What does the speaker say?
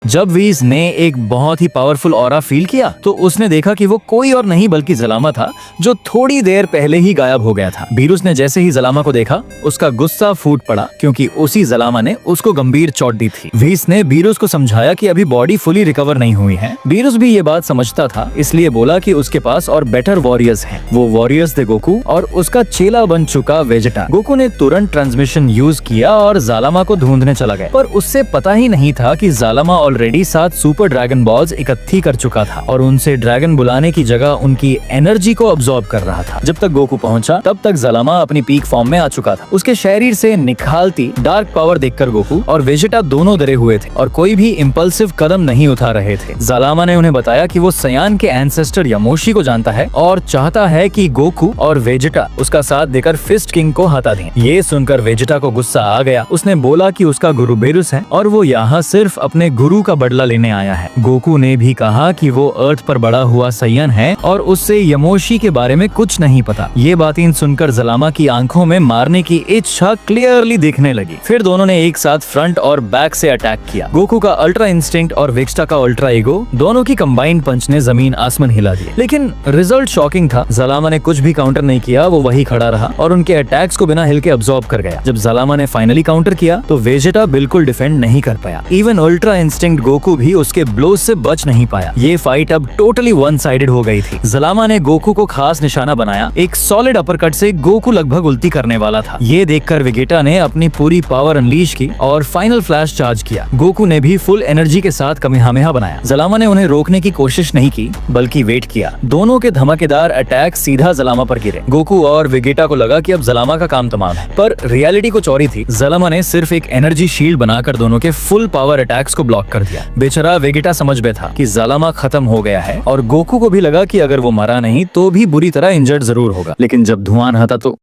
जब वीज ने एक बहुत ही पावरफुल ऑरा फील किया तो उसने देखा कि वो कोई और नहीं बल्कि जलामा था, जो थोड़ी देर पहले ही गायब हो गया था। बीरुस ने जैसे ही जलामा को देखा, उसका गुस्सा फूट पड़ा क्योंकि उसी जलामा ने उसको गंभीर चोट दी थी। वीस ने बीरुस को समझाया कि अभी बॉडी फुली रिकवर नहीं हुई है। बीरुस भी ये बात समझता था, इसलिए बोला कि उसके पास और बेटर वॉरियर्स हैं। वो वॉरियर्स थे गोकू और उसका चेला बन चुका वेजेटा। गोकू ने तुरंत ट्रांसमिशन यूज किया और जालामा को ढूंढने चला गया, पर उससे पता ही नहीं था कि जालामा ऑलरेडी 7 सुपर ड्रैगन बॉल्स इकट्ठी कर चुका था और उनसे ड्रैगन बुलाने की जगह उनकी एनर्जी को अब्सॉर्ब कर रहा था। जब तक गोकू पहुंचा तब तक जालामा अपनी पीक फॉर्म में आ चुका था। उसके शरीर से निखालती डार्क पावर देखकर गोकू और वेजेटा दोनों डरे हुए थे और कोई भी इम्पल्सिव कदम नहीं उठा रहे थे। जालामा ने उन्हें बताया कि वो सयान के एंसेस्टर यामोशी को जानता है और चाहता है कि गोकू और वेजेटा उसका साथ देकर फिस्ट किंग को हटा दें। ये सुनकर वेजेटा को गुस्सा आ गया। उसने बोला कि उसका गुरु बेरुस है और वो यहाँ सिर्फ अपने गुरु का बदला लेने आया है। गोकू ने भी कहा कि वो अर्थ पर बड़ा हुआ सैयन है और उससे यामोशी के बारे में कुछ नहीं पता। ये बातें सुनकर जालामा की आंखों में मारने की इच्छा क्लियरली दिखने लगी। फिर दोनों ने एक साथ फ्रंट और बैक से अटैक किया। गोकू का अल्ट्रा इंस्टिंक्ट और वेजिटा का अल्ट्रा ईगो दोनों की कंबाइंड पंच ने जमीन आसमान हिला दिए। लेकिन रिजल्ट शॉकिंग था। जालामा ने कुछ भी काउंटर नहीं किया, वो वही खड़ा रहा और उनके अटैक्स को बिना हिल के अब्सॉर्ब कर गया। जब जालामा ने फाइनली काउंटर किया तो वेजेटा बिल्कुल डिफेंड नहीं कर पाया। इवन अल्ट्रा इंस्टिंक्ट गोकू भी उसके ब्लोज से बच नहीं पाया। ये फाइट अब टोटली वन साइडेड हो गई थी। जालामा ने गोकू को खास निशाना बनाया। एक सॉलिड अपरकट से गोकू लगभग उल्टी करने वाला था। ये देखकर वेगेटा ने अपनी पूरी पावर अनलीश की और फाइनल फ्लैश चार्ज किया। गोकू ने भी फुल एनर्जी के साथ कामेहामेहा बनाया। जालामा ने उन्हें रोकने की कोशिश नहीं की बल्कि वेट किया। दोनों के धमाकेदार अटैक सीधा जालामा पर गिरे। गोकू और वेगेटा को लगा कि अब जालामा का काम तमाम है, पर रियलिटी कुछ और ही थी। जालामा ने सिर्फ एक एनर्जी शील्ड बनाकर दोनों के फुल पावर अटैक्स को ब्लॉक कर दिया। बेचारा वेगेटा समझ में था कि जालामा खत्म हो गया है और गोकू को भी लगा कि अगर वो मरा नहीं तो भी बुरी तरह इंजर्ड जरूर होगा। लेकिन जब धुआं हटा तो